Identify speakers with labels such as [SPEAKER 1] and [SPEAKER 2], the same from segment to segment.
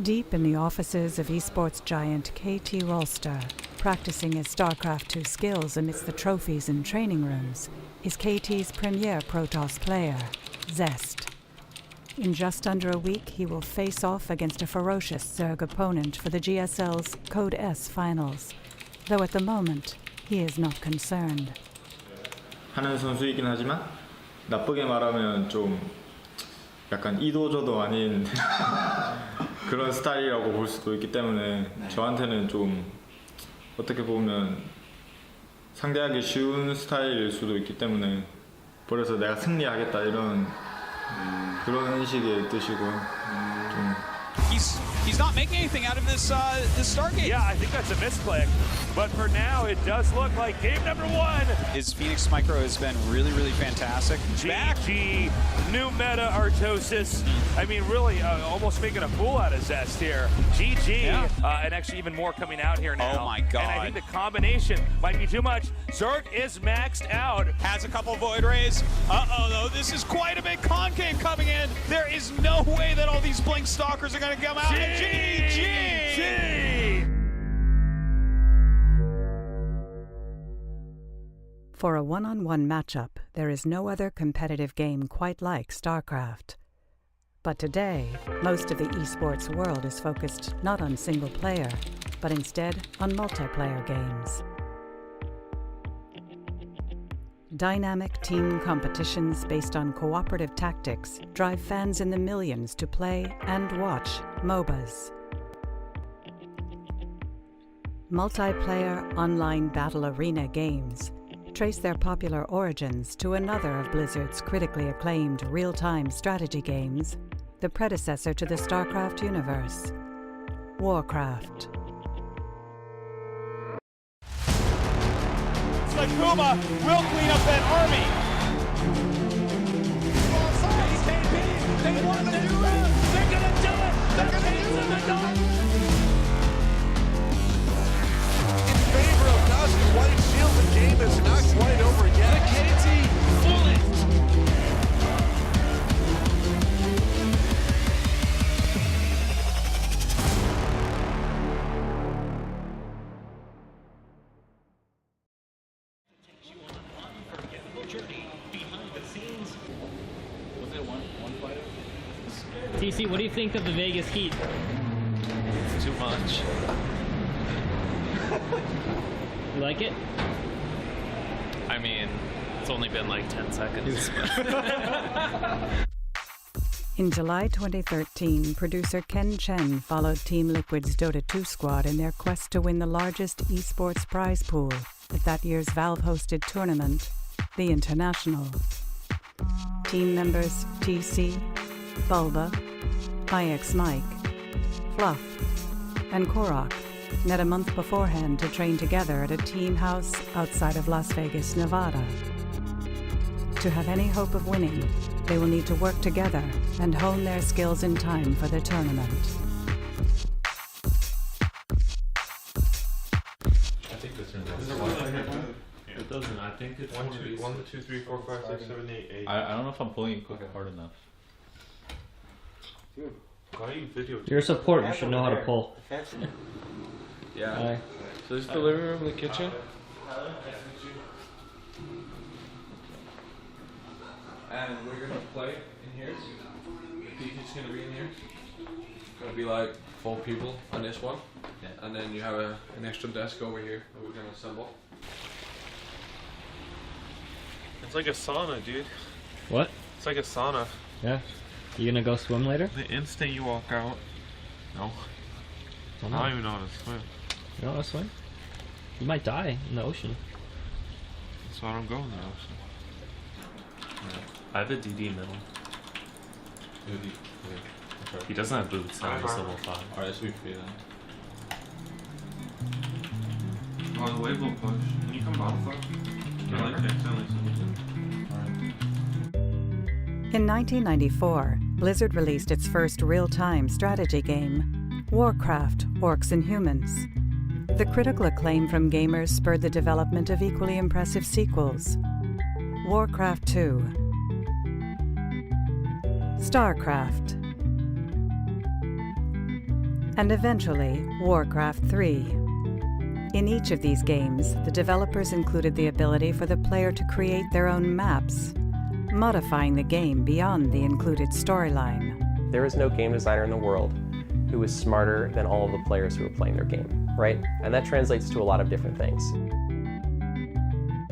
[SPEAKER 1] Deep in the offices of esports giant KT Rolster, practicing his StarCraft 2 skills amidst the trophies and training rooms, is KT's premier Protoss player, Zest. In just under a week, he will face off against a ferocious Zerg opponent for the GSL's Code S finals, though at the moment, he is not concerned.
[SPEAKER 2] 하는 선수이긴 하지만 나쁘게 말하면 좀 약간 이도저도 아닌 그런 스타일이라고 볼 수도 있기 때문에 저한테는 좀 어떻게 보면 상대하기 쉬운 스타일일 수도 있기 때문에 그래서 내가 승리하겠다 이런 그런 인식의 뜻이고 좀
[SPEAKER 3] He's not making anything out of this Stargate.
[SPEAKER 4] Yeah, I think that's a misclick. But for now, it does look like game number one.
[SPEAKER 3] His Phoenix Micro has been really, really fantastic.
[SPEAKER 4] GG, new meta Artosis. I mean, really, almost making a fool out of Zest here. GG,
[SPEAKER 3] yeah.
[SPEAKER 4] And actually even more coming out here now.
[SPEAKER 3] Oh my god.
[SPEAKER 4] And I think the combination might be too much. Zerg is maxed out.
[SPEAKER 3] Has a couple Void Rays. Uh-oh, though, this is quite a big concave coming in. There is no way that all these Blink Stalkers are going to come out. GG!
[SPEAKER 1] For a one-on-one matchup, there is no other competitive game quite like StarCraft. But today, most of the esports world is focused not on single player, but instead on multiplayer games. Dynamic team competitions based on cooperative tactics drive fans in the millions to play and watch MOBAs. Multiplayer online battle arena games trace their popular origins to another of Blizzard's critically acclaimed real-time strategy games, the predecessor to the StarCraft universe, Warcraft.
[SPEAKER 4] It's like Puma will clean up that army. They want to do it. They're going to do it. They're going to do it.
[SPEAKER 5] In favor of Dusk and White Shield, the game is not quite over yet. The KT bullet.
[SPEAKER 6] TC, what do you think of the Vegas heat?
[SPEAKER 7] It's too much.
[SPEAKER 6] You like it?
[SPEAKER 7] I mean, it's only been like 10 seconds.
[SPEAKER 1] In July 2013, producer Ken Chen followed Team Liquid's Dota 2 squad in their quest to win the largest esports prize pool at that year's Valve-hosted tournament, the International. Team members TC, Bulba, IX Mike, Fluff, and Korok met a month beforehand to train together at a team house outside of Las Vegas, Nevada. To have any hope of winning, they will need to work together and hone their skills in time for the tournament.
[SPEAKER 8] I think this is there Wi-Fi here? It doesn't. I think it's 1, 2, 3, 4, 5, 6, 7, 8, 8. I don't know if I'm pulling it hard enough.
[SPEAKER 5] Dude,
[SPEAKER 8] why are you videotaping?
[SPEAKER 6] You're a support, you should know how to pull.
[SPEAKER 7] Yeah.
[SPEAKER 6] Hi.
[SPEAKER 7] So this is the living room, the kitchen?
[SPEAKER 9] And we're gonna play in here. The PK's gonna be in here. Gonna be like 4 people on this one. Yeah. And then you have an extra desk over here that we're gonna assemble.
[SPEAKER 8] It's like a sauna, dude.
[SPEAKER 6] What?
[SPEAKER 8] It's like a sauna.
[SPEAKER 6] Yeah. You gonna go swim later?
[SPEAKER 8] The instant you walk out. No. I don't even know how to swim.
[SPEAKER 6] You don't want to swim? You might die in the ocean.
[SPEAKER 8] So I don't go in the ocean. Yeah. I have a DD middle. DD. Yeah. He doesn't have boots, now he's level 5.
[SPEAKER 9] Alright, so we free then.
[SPEAKER 8] Oh, the wave will push. Can you come bottom for? Yeah, like that.
[SPEAKER 1] In 1994, Blizzard released its first real-time strategy game, Warcraft: Orcs and Humans. The critical acclaim from gamers spurred the development of equally impressive sequels, Warcraft 2, StarCraft, and eventually Warcraft 3. In each of these games, the developers included the ability for the player to create their own maps, modifying the game beyond the included storyline.
[SPEAKER 10] There is no game designer in the world who is smarter than all of the players who are playing their game, right? And that translates to a lot of different things.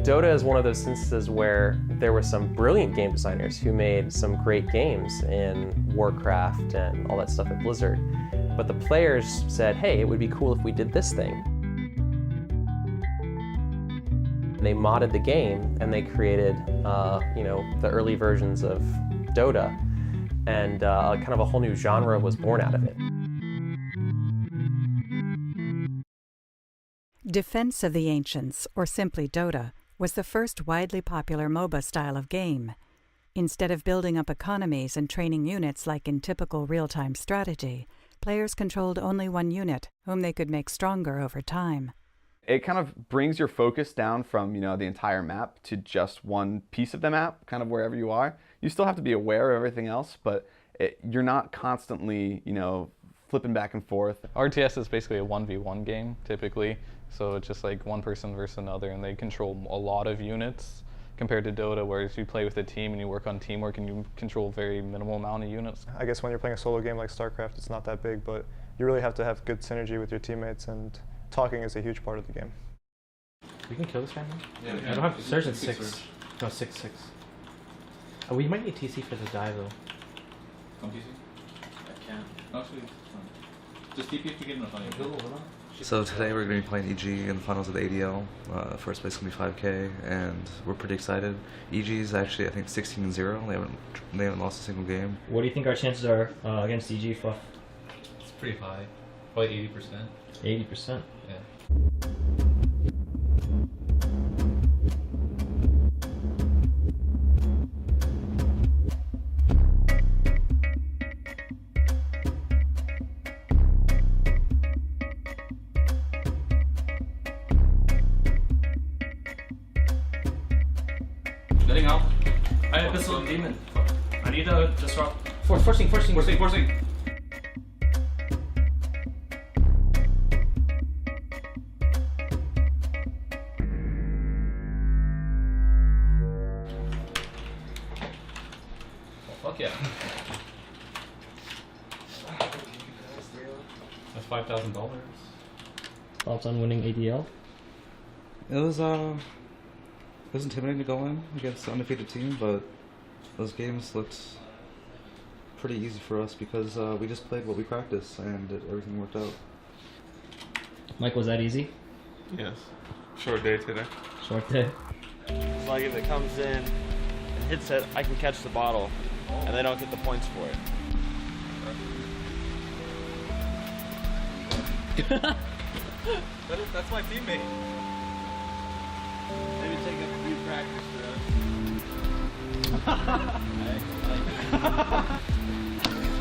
[SPEAKER 10] Dota is one of those instances where there were some brilliant game designers who made some great games in Warcraft and all that stuff at Blizzard. But the players said, hey, it would be cool if we did this thing. They modded the game and they created, the early versions of Dota, and kind of a whole new genre was born out of it.
[SPEAKER 1] Defense of the Ancients, or simply Dota, was the first widely popular MOBA style of game. Instead of building up economies and training units like in typical real-time strategy, players controlled only one unit, whom they could make stronger over time.
[SPEAKER 11] It kind of brings your focus down from, the entire map to just one piece of the map, kind of wherever you are. You still have to be aware of everything else, but you're not constantly, flipping back and forth.
[SPEAKER 12] RTS is basically a 1v1 game, typically. So it's just like one person versus another, and they control a lot of units compared to Dota, whereas you play with a team and you work on teamwork and you control a very minimal amount of units.
[SPEAKER 13] I guess when you're playing a solo game like StarCraft, it's not that big, but you really have to have good synergy with your teammates, and talking is a huge part of the game.
[SPEAKER 6] We can kill this guy now?
[SPEAKER 9] Yeah,
[SPEAKER 6] I don't have Surge in 6. No, 6-6. Oh, we might need TC for the dive though.
[SPEAKER 9] Come TC? I can't. Actually, just TP if you get enough on you.
[SPEAKER 14] So today we're going to be playing EG in the finals of the ADL. First place is going to be 5K, and we're pretty excited. EG is actually, I think, 16-0. They haven't lost a single game.
[SPEAKER 6] What do you think our chances are against EG, Fluff?
[SPEAKER 8] It's pretty high. Probably 80%.
[SPEAKER 6] 80%?
[SPEAKER 8] Yeah.
[SPEAKER 9] Letting out.
[SPEAKER 8] I have Pistol Demon. I need to disrupt.
[SPEAKER 6] Forcing.
[SPEAKER 9] Forcing.
[SPEAKER 8] Fuck yeah. That's $5,000.
[SPEAKER 6] Thoughts on winning ADL?
[SPEAKER 14] It was intimidating to go in against an undefeated team, but those games looked pretty easy for us because we just played what we practiced and everything worked out.
[SPEAKER 6] Mike, was that easy?
[SPEAKER 8] Yes. Short day today.
[SPEAKER 6] Short day.
[SPEAKER 15] It's like if it comes in and hits it, I can catch the bottle, and they don't get the points for it.
[SPEAKER 9] That's my teammate.
[SPEAKER 15] Maybe take a few practice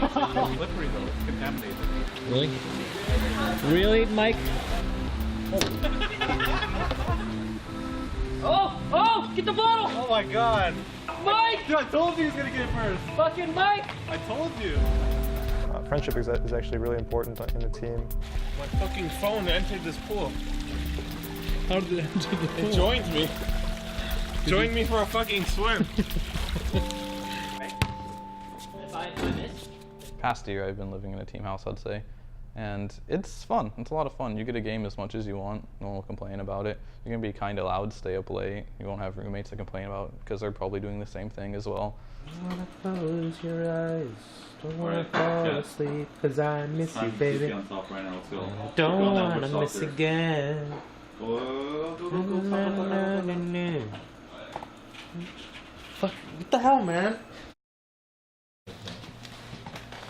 [SPEAKER 9] It's slippery though, it's contaminated.
[SPEAKER 6] Really? Really, Mike? Oh! Get the bottle!
[SPEAKER 15] Oh my god!
[SPEAKER 6] Mike!
[SPEAKER 15] Dude, I told you he was gonna get it first!
[SPEAKER 6] Fucking Mike!
[SPEAKER 15] I told you!
[SPEAKER 13] Friendship is actually really important in the team.
[SPEAKER 9] My fucking phone entered this pool.
[SPEAKER 6] How did it enter the pool?
[SPEAKER 9] It joined me. Joined me for a fucking swim.
[SPEAKER 6] If I miss?
[SPEAKER 12] Past year I've been living in a team house, I'd say. And it's fun. It's a lot of fun. You get a game as much as you want. No one will complain about it. You're going to be kind of loud, stay up late. You won't have roommates to complain about because they're probably doing the same thing as well.
[SPEAKER 6] Don't wanna close your eyes. Don't wanna fall asleep because I miss you, baby. Don't wanna miss again. Fuck, what the hell, man?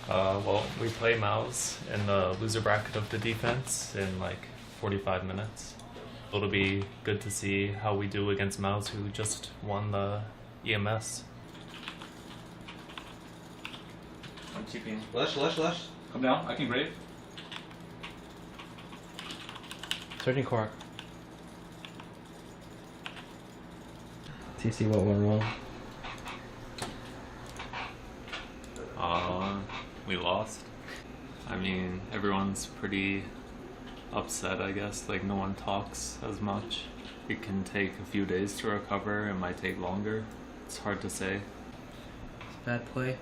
[SPEAKER 8] Well, we play Mouse in the loser bracket of the defense in like 45 minutes. It'll be good to see how we do against Mouse, who just won the EMS.
[SPEAKER 9] I'm keeping. Lush. Come down, I can grave.
[SPEAKER 6] Searching Quark. TC, what went wrong?
[SPEAKER 8] We lost. I mean, everyone's pretty upset, I guess. Like, no one talks as much. It can take a few days to recover. It might take longer. It's hard to say.
[SPEAKER 6] It's a bad play.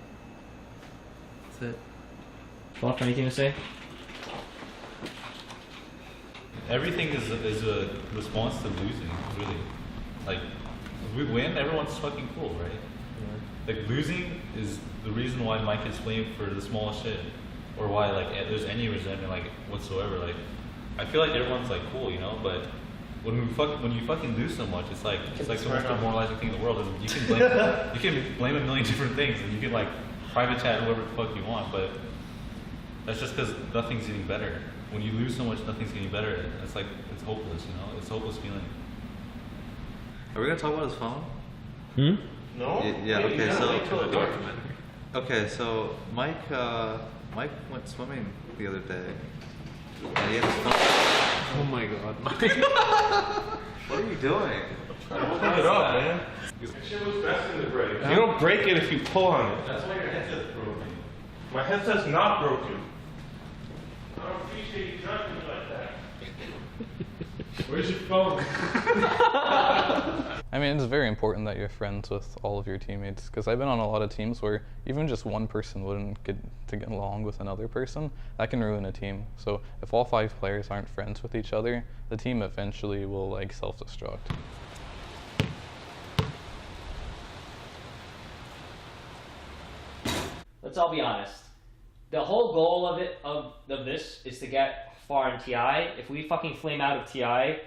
[SPEAKER 6] That's it. Fluff, anything to say?
[SPEAKER 16] Everything is a response to losing, really. Like, if we win, everyone's fucking cool, right? Yeah. Like, losing is the reason why Mike is playing for the smallest shit. Or why, like, there's any resentment, like, whatsoever. Like, I feel like everyone's, like, cool, you know? But when you fucking lose so much, it's like the most demoralizing thing in the world. You can blame a million different things, and you can, like, private chat whoever the fuck you want, but that's just because nothing's getting better. When you lose so much, nothing's getting better. It's like, it's hopeless, you know? It's a hopeless feeling.
[SPEAKER 14] Are we gonna talk about his phone?
[SPEAKER 16] No?
[SPEAKER 14] Yeah, okay, so... Okay, so Mike went swimming the other day. And he had his phone.
[SPEAKER 6] Oh my god, Mike.
[SPEAKER 14] What are you doing?
[SPEAKER 16] Put it up, man. Shit was best in the break.
[SPEAKER 6] You don't break it if you pull on it.
[SPEAKER 16] That's why your headset's broken. My headset's not broken. I don't appreciate you judging me like that. Where's your phone?
[SPEAKER 12] I mean, it's very important that you're friends with all of your teammates, because I've been on a lot of teams where even just one person wouldn't get along with another person. That can ruin a team. So if all 5 players aren't friends with each other, the team eventually will, like, self-destruct.
[SPEAKER 17] Let's all be honest. The whole goal of this is to get far in TI. If we fucking flame out of TI,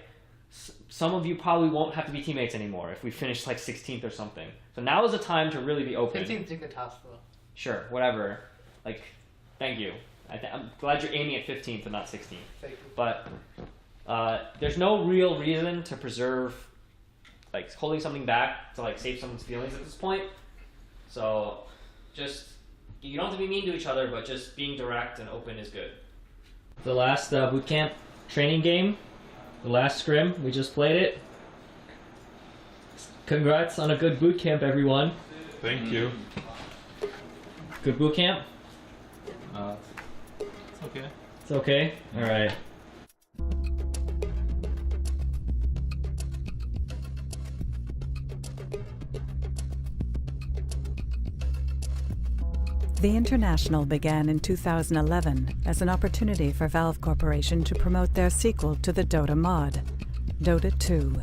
[SPEAKER 17] some of you probably won't have to be teammates anymore if we finish like 16th or something. So now is the time to really be open.
[SPEAKER 18] 15th took the top spot.
[SPEAKER 17] Sure, whatever. Like, thank you. I'm glad you're aiming at 15th and not 16th.
[SPEAKER 18] Thank you.
[SPEAKER 17] But there's no real reason to preserve, like, holding something back to, like, save someone's feelings at this point. So just, you don't have to be mean to each other, but just being direct and open is good. The last boot camp training game, the last scrim, we just played it. Congrats on a good boot camp, everyone.
[SPEAKER 16] Thank you.
[SPEAKER 17] Good boot camp?
[SPEAKER 16] It's okay.
[SPEAKER 17] It's okay? Alright.
[SPEAKER 1] The International began in 2011 as an opportunity for Valve Corporation to promote their sequel to the Dota mod, Dota 2.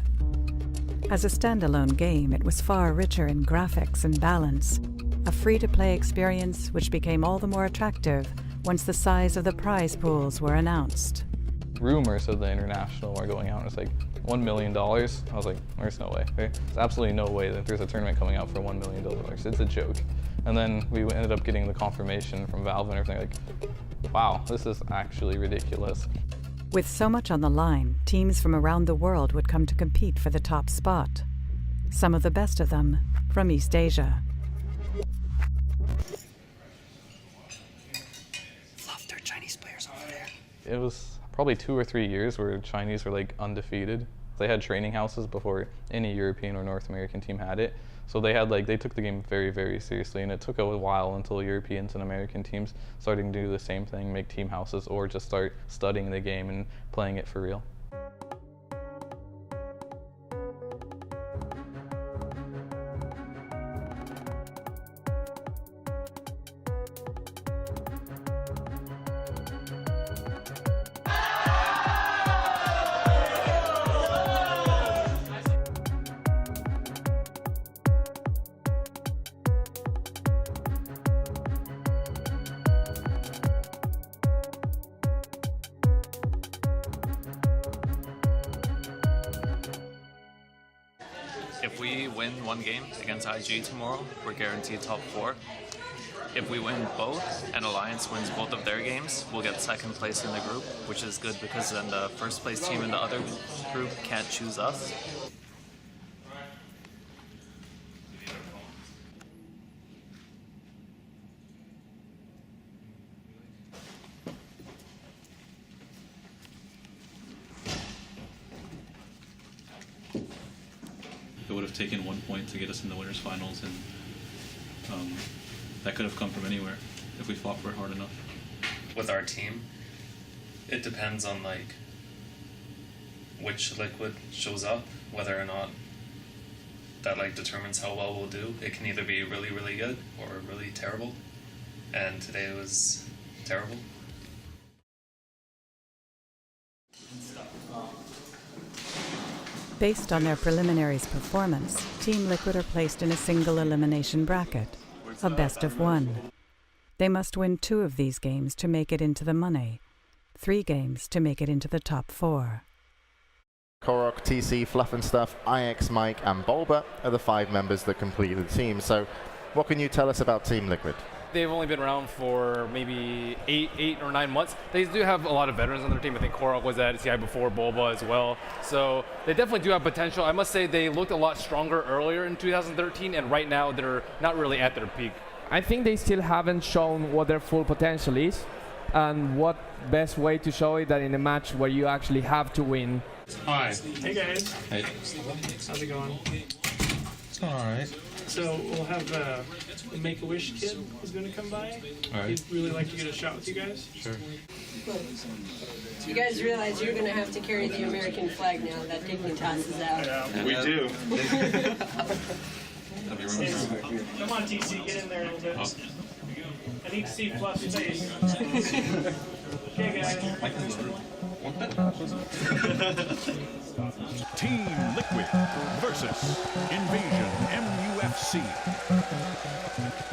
[SPEAKER 1] As a standalone game, it was far richer in graphics and balance, a free-to-play experience which became all the more attractive once the size of the prize pools were announced.
[SPEAKER 12] Rumors of the International were going out, and it's like $1 million. I was like, there's no way. There's absolutely no way that there's a tournament coming out for $1 million. It's a joke. And then we ended up getting the confirmation from Valve and everything, like, wow, this is actually ridiculous.
[SPEAKER 1] With so much on the line, teams from around the world would come to compete for the top spot. Some of the best of them from East Asia.
[SPEAKER 18] Love, there are Chinese players over there.
[SPEAKER 12] It was probably 2 or 3 years where Chinese were like undefeated. They had training houses before any European or North American team had it. So they took the game very, very seriously, and it took a while until Europeans and American teams started to do the same thing, make team houses, or just start studying the game and playing it for real.
[SPEAKER 7] If we win one game against IG tomorrow, we're guaranteed top 4. If we win both and Alliance wins both of their games, we'll get second place in the group, which is good because then the first place team in the other group can't choose us.
[SPEAKER 19] It would have taken 1 point to get us in the winners finals, and that could have come from anywhere if we fought for it hard enough.
[SPEAKER 8] with our team, it depends on like which liquid shows up, whether or not that like determines how well we'll do. It can either be really, really good or really terrible. And today was terrible.
[SPEAKER 1] Based on their preliminaries performance, Team Liquid are placed in a single elimination bracket, a best of one. They must win 2 of these games to make it into the money, 3 games to make it into the top 4.
[SPEAKER 20] Korok, TC, Fluff and Stuff, IX, Mike and Bulba are the 5 members that complete the team. So what can you tell us about Team Liquid?
[SPEAKER 21] They've only been around for maybe 8 or 9 months. They do have a lot of veterans on their team. I think Korok was at CI before Bulba as well. So they definitely do have potential. I must say they looked a lot stronger earlier in 2013, and right now they're not really at their peak.
[SPEAKER 22] I think they still haven't shown what their full potential is, and what best way to show it than in a match where you actually have to win.
[SPEAKER 23] Hi. Hey guys.
[SPEAKER 16] Hey.
[SPEAKER 23] How's it going?
[SPEAKER 16] It's alright.
[SPEAKER 23] So we'll have a Make-A-Wish kid who's going to come by.
[SPEAKER 16] Alright.
[SPEAKER 23] He'd really like to get a shot with you guys.
[SPEAKER 16] Sure.
[SPEAKER 24] You guys realize you're going to have to carry the American flag now that Dignitas is out.
[SPEAKER 23] Yeah,
[SPEAKER 16] we do.
[SPEAKER 23] Come on, TC, get in there a little bit. I need to see Fluff's face. Okay, guys.
[SPEAKER 3] Team Liquid versus Invasion MUFC.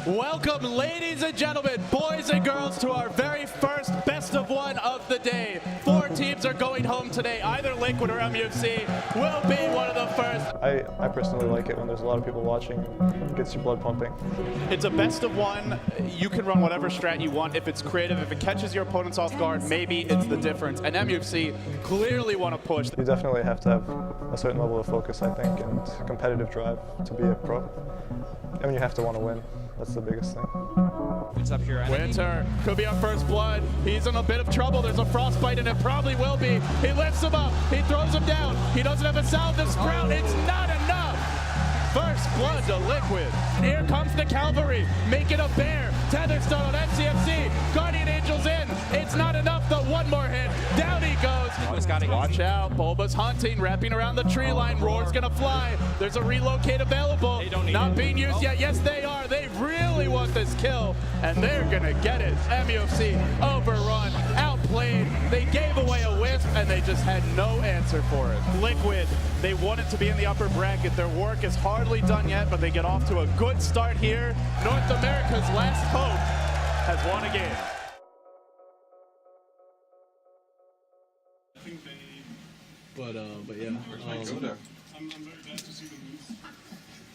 [SPEAKER 25] Welcome, ladies and gentlemen, boys and girls, to our very first best of one of the day. 4 teams are going home today. Either Liquid or MUFC will be one of the first.
[SPEAKER 13] I personally like it when there's a lot of people watching. It gets your blood pumping.
[SPEAKER 25] It's a best of one. You can run whatever strat you want. If it's creative, if it catches your opponents off guard, maybe it's the difference. And MUFC clearly want to push.
[SPEAKER 13] You definitely have to have a certain level of focus, I think, and competitive drive to be a pro. I mean, you have to want to win. That's the biggest thing.
[SPEAKER 25] What's up here? Winter could be our first blood. He's in a bit of trouble. There's a frostbite, and it probably will be. He lifts him up. He throws him down. He doesn't have a sound to sprout. It's not enough. First blood to Liquid. Here comes the cavalry, making a bear. Tetherstone on NCFC. Guardian Angel's in. It's not enough, though. One more hit. Down he goes. Watch out. Bulba's hunting, wrapping around the tree line. Roar's going to fly. There's a relocate available. Not being used yet. Yes, they are. They really want this kill, and they're going to get it. MUFC overrun, outplayed. They gave away a wisp, and they just had no answer for it. Liquid, they wanted to be in the upper bracket. Their work is hardly done yet, but they get off to a good start here. North America's last hope has won a game.
[SPEAKER 9] But yeah.
[SPEAKER 23] I'm very glad to see them lose.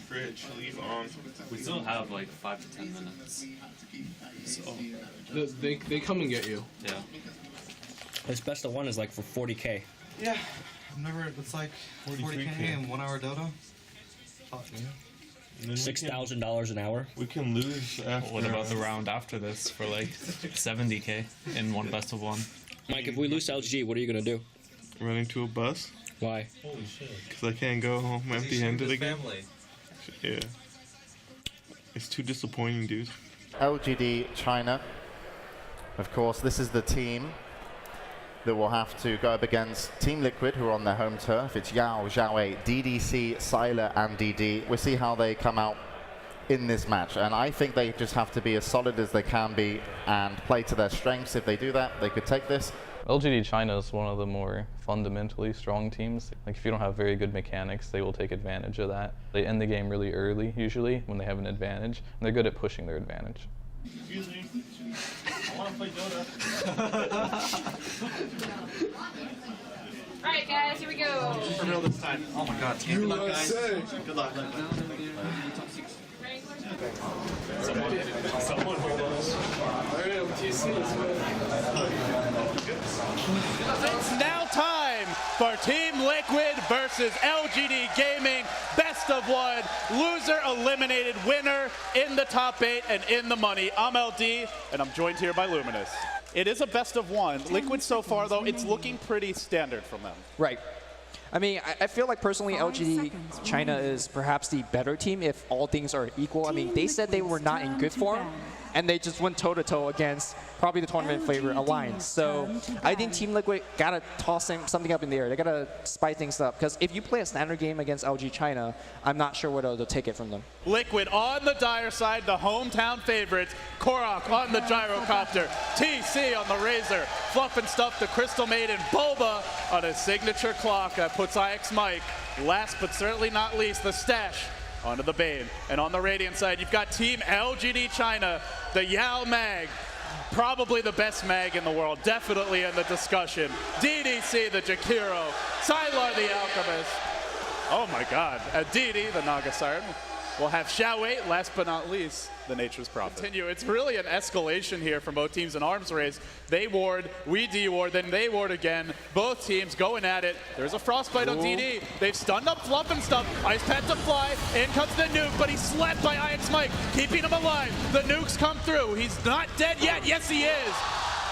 [SPEAKER 16] Fridge, leave on.
[SPEAKER 8] We still have like 5 to 10 minutes.
[SPEAKER 9] So they come and get you.
[SPEAKER 8] Yeah.
[SPEAKER 26] This best of one is like for 40K.
[SPEAKER 14] Yeah, I've never. It's like 40K in 1 hour Dota.
[SPEAKER 26] $6,000 an hour.
[SPEAKER 8] We can lose after. What about the round after this for like 70K in one best of one?
[SPEAKER 26] Mike, if we lose LG, what are you gonna do?
[SPEAKER 16] Run into a bus.
[SPEAKER 26] Why?
[SPEAKER 16] Holy shit. Because I can't go home empty-handed again. Yeah. It's too disappointing, dude.
[SPEAKER 20] LGD China. Of course, this is the team that will have to go up against Team Liquid, who are on their home turf. It's Yao, Zhaowei, DDC, Sylar, and DD. We'll see how they come out in this match. And I think they just have to be as solid as they can be and play to their strengths. If they do that, they could take this.
[SPEAKER 12] LGD China is one of the more fundamentally strong teams. Like, if you don't have very good mechanics, they will take advantage of that. They end the game really early, usually, when they have an advantage, and they're good at pushing their advantage.
[SPEAKER 23] Excuse me. I want to play Dota.
[SPEAKER 27] Alright guys, here we go.
[SPEAKER 23] For real this time.
[SPEAKER 14] Oh my god,
[SPEAKER 23] Good luck, guys. Good luck.
[SPEAKER 8] Someone hold on.
[SPEAKER 25] It's now time for Team Liquid versus LGD Gaming. Best of one. Loser eliminated, winner in the top 8 and in the money. I'm LD, and I'm joined here by Luminous. It is a best of one. Liquid so far, though, it's looking pretty standard from them.
[SPEAKER 28] Right. I mean, I feel like personally LGD China is perhaps the better team if all things are equal. I mean, they said they were not in good form, and they just went toe-to-toe against probably the tournament favorite Alliance. So I think Team Liquid gotta toss something up in the air. They gotta spice things up, because if you play a standard game against LG China, I'm not sure whether they'll take it from them.
[SPEAKER 25] Liquid on the dire side, the hometown favorites. Korok on the gyrocopter. TC on the Razer. Fluff and Stuff, the Crystal Maiden. Boba on a signature clock that puts IX Mike. Last but certainly not least, the Stash onto the Bane. And on the Radiant side, you've got Team LGD China, the Yao Mag. Probably the best mag in the world, definitely in the discussion. DDC, the Jakiro. Sylar, the Alchemist. Oh my god. DD, the Naga Siren. We'll have Xiao 8, last but not least, the Nature's Prophet. Continue. It's really an escalation here from both teams in arms race. They ward, we de-ward, then they ward again. Both teams going at it. There's a frostbite on DD. They've stunned up Fluff and Stuff. Ice Pad to fly. In comes the nuke, but he's slapped by IX Mike, keeping him alive. The nukes come through. He's not dead yet. Yes, he is.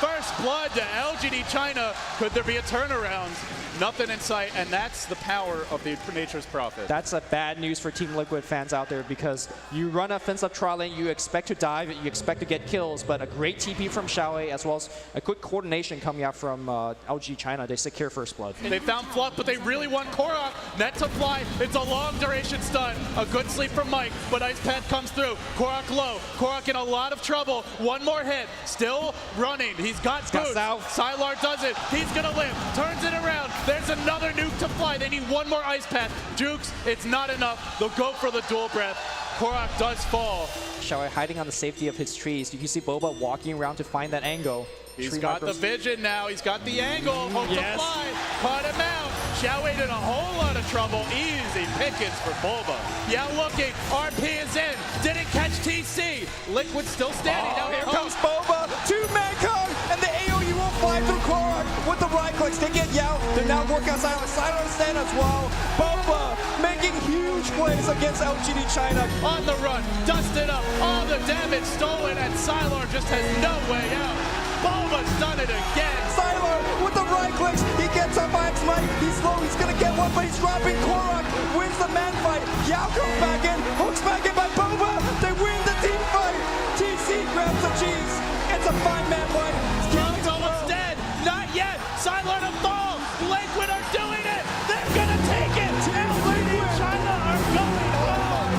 [SPEAKER 25] First blood to LGD China. Could there be a turnaround? Nothing in sight, and that's the power of the Nature's Prophet.
[SPEAKER 28] That's a bad news for Team Liquid fans out there, because you run a fence-up trial lane, you expect to dive, you expect to get kills, but a great TP from Xiao, as well as a quick coordination coming out from LG China. They secure first blood.
[SPEAKER 25] They found Fluff, but they really want Korok. Net to fly. It's a long duration stun. A good sleep from Mike, but Ice Pad comes through. Korok low. Korok in a lot of trouble. One more hit. Still running. He's got boots. Sylar does it. He's gonna live. Turns it around. There's another nuke to fly. They need one more Ice Pad. Jukes, it's not enough. They'll go for the dual breath. Korok does fall.
[SPEAKER 28] Xiao hiding on the safety of his trees. You can see Boba walking around to find that angle.
[SPEAKER 25] He's got the vision now. He's got the angle. Hope to fly. Caught him out. Xiao in a whole lot of trouble. Easy pickings for Boba. Yeah, looking. RP is in. Didn't catch TC. Liquid still standing. Now
[SPEAKER 28] Here comes Boba. Two-man code. And the AOE will fly through Korok with the right clicks. They get Yao. They're now working on Sylar. Sylar stand as well. Boba making huge plays against LGD China.
[SPEAKER 25] On the run. Dusted up. All the damage stolen. And Sylar just has no way out. Boba's done it again.
[SPEAKER 28] Sylar with the right clicks. He gets up by X-Mike. He's slow. He's going to get one, but he's dropping. Korok wins the man fight. Yao comes back in. Hooks back in by Boba. They win the team fight. TC grabs the cheese. It's a 5-man fight.
[SPEAKER 25] He's almost dead. Not yet. Sylar to fall. Liquid are doing it. They're going to take it. LGD China are going home.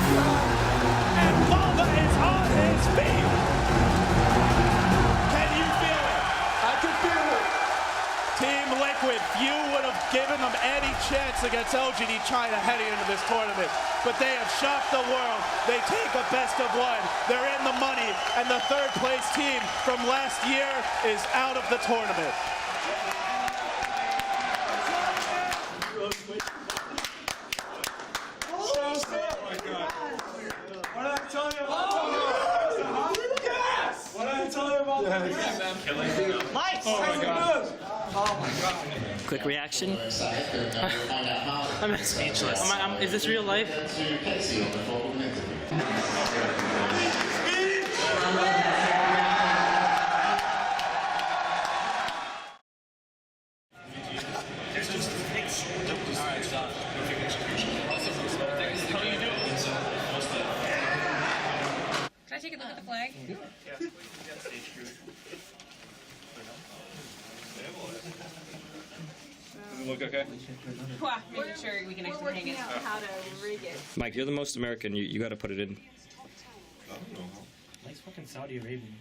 [SPEAKER 25] And Boba is on his feet. Team Liquid, few would have given them any chance against LGD China heading into this tournament, but they have shocked the world. They take a best of one. They're in the money, and the third place team from last year is out of the tournament.
[SPEAKER 23] What did I tell you about? Yes! What did I tell you about?
[SPEAKER 26] Lights!
[SPEAKER 23] Oh my god.
[SPEAKER 26] Oh my god. Quick reaction. I'm speechless. Is this real life?
[SPEAKER 24] Can I take a look at the flag?
[SPEAKER 23] Does it look okay?
[SPEAKER 24] Making sure we can actually hang it. How to rig it.
[SPEAKER 26] Mike, you're the most American. You got to put it in.
[SPEAKER 23] I don't know.
[SPEAKER 26] Mike's fucking Saudi Arabian.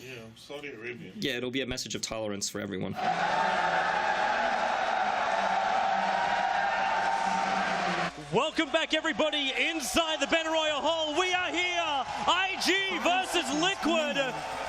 [SPEAKER 23] Yeah, I'm Saudi Arabian.
[SPEAKER 26] Yeah, it'll be a message of tolerance for everyone.
[SPEAKER 2] Welcome back, everybody, inside the Battle Royal Hall. We are here, IG versus Liquid,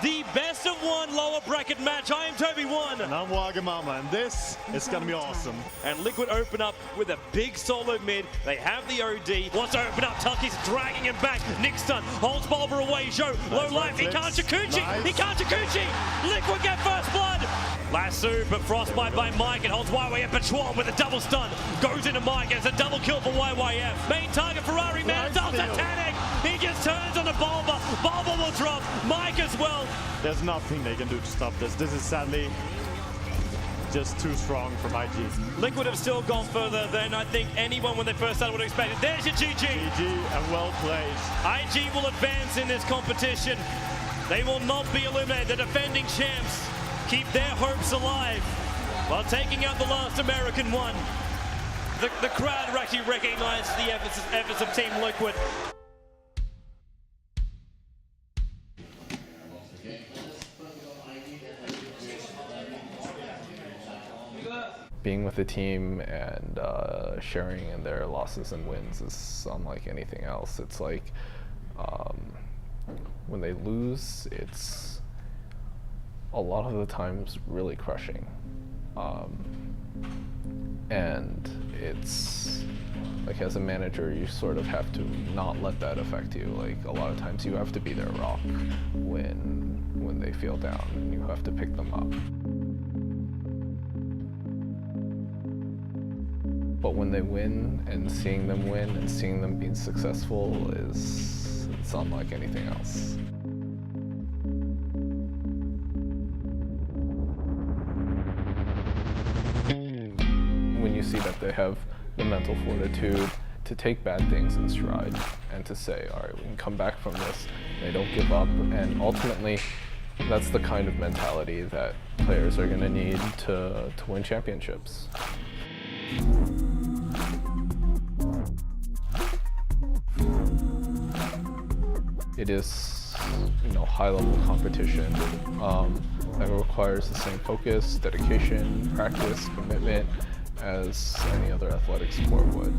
[SPEAKER 2] the best of one lower bracket match. I am Toby1.
[SPEAKER 4] And I'm Wagamama, and this is going to be awesome.
[SPEAKER 2] And Liquid open up with a big solo mid. They have the OD. Wants to open up, Tucky's dragging him back. Nick stun, holds Bulber away. Joe, low life, he can't Chikuchi.
[SPEAKER 4] Nice.
[SPEAKER 2] He can't Chikuchi. Liquid get first blood. Lasso, but frostbite by Mike, and holds YYF Patron with a double stun. Goes into Mike, and it's a double kill for YYF. Main target Ferrari man, it's all Titanic. He just turns on the Bulba. Bulba will drop. Mike as well.
[SPEAKER 4] There's nothing they can do to stop this. This is sadly just too strong for IG.
[SPEAKER 2] Liquid have still gone further than I think anyone when they first started would have expected. There's your GG.
[SPEAKER 4] GG and well played.
[SPEAKER 2] IG will advance in this competition. They will not be eliminated. The defending champs keep their hopes alive while taking out the last American one. The crowd actually recognized the efforts of Team Liquid.
[SPEAKER 12] Being with the team and sharing in their losses and wins is unlike anything else. It's like when they lose, it's a lot of the times really crushing. And it's like, as a manager, you sort of have to not let that affect you. Like, a lot of times you have to be their rock when they feel down, and you have to pick them up. But when they win, and seeing them win and seeing them being successful it's unlike anything else. When you see that they have the mental fortitude to take bad things in stride and to say, all right, we can come back from this, they don't give up, and ultimately that's the kind of mentality that players are going to need to win championships. It is, high-level competition that requires the same focus, dedication, practice, commitment as any other athletic sport would.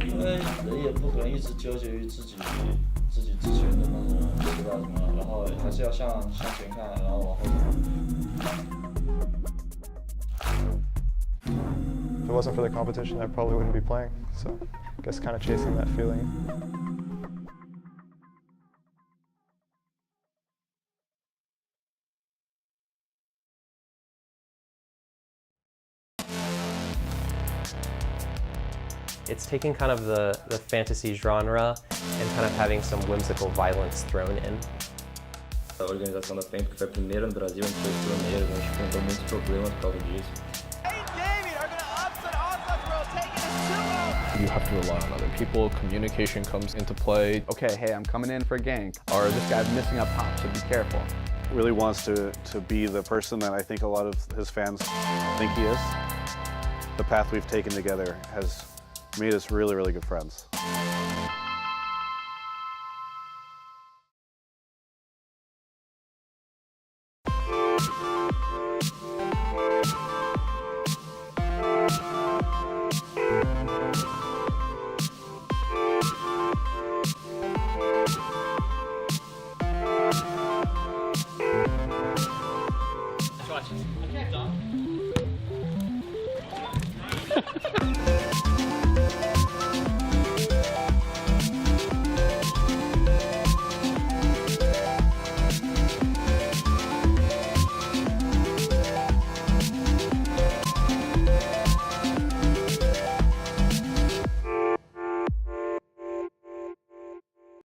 [SPEAKER 5] 因为人也不可能一直纠结于自己之前的那种失败什么，然后还是要向前看，然后往后看。
[SPEAKER 13] If it wasn't for the competition, I probably wouldn't be playing. So I guess kind of chasing that feeling.
[SPEAKER 6] It's taking kind of the fantasy genre and kind of having some whimsical violence thrown in.
[SPEAKER 5] A organização da FEM, que foi a primeira no Brasil, a gente foi pioneiro, a gente enfrentou muitos problemas por causa disso.
[SPEAKER 12] You have to rely on other people, communication comes into play.
[SPEAKER 10] Okay, hey, I'm coming in for a gank, or this guy's missing up top, so be careful.
[SPEAKER 11] Really wants to be the person that I think a lot of his fans think he is. The path we've taken together has made us really, really good friends.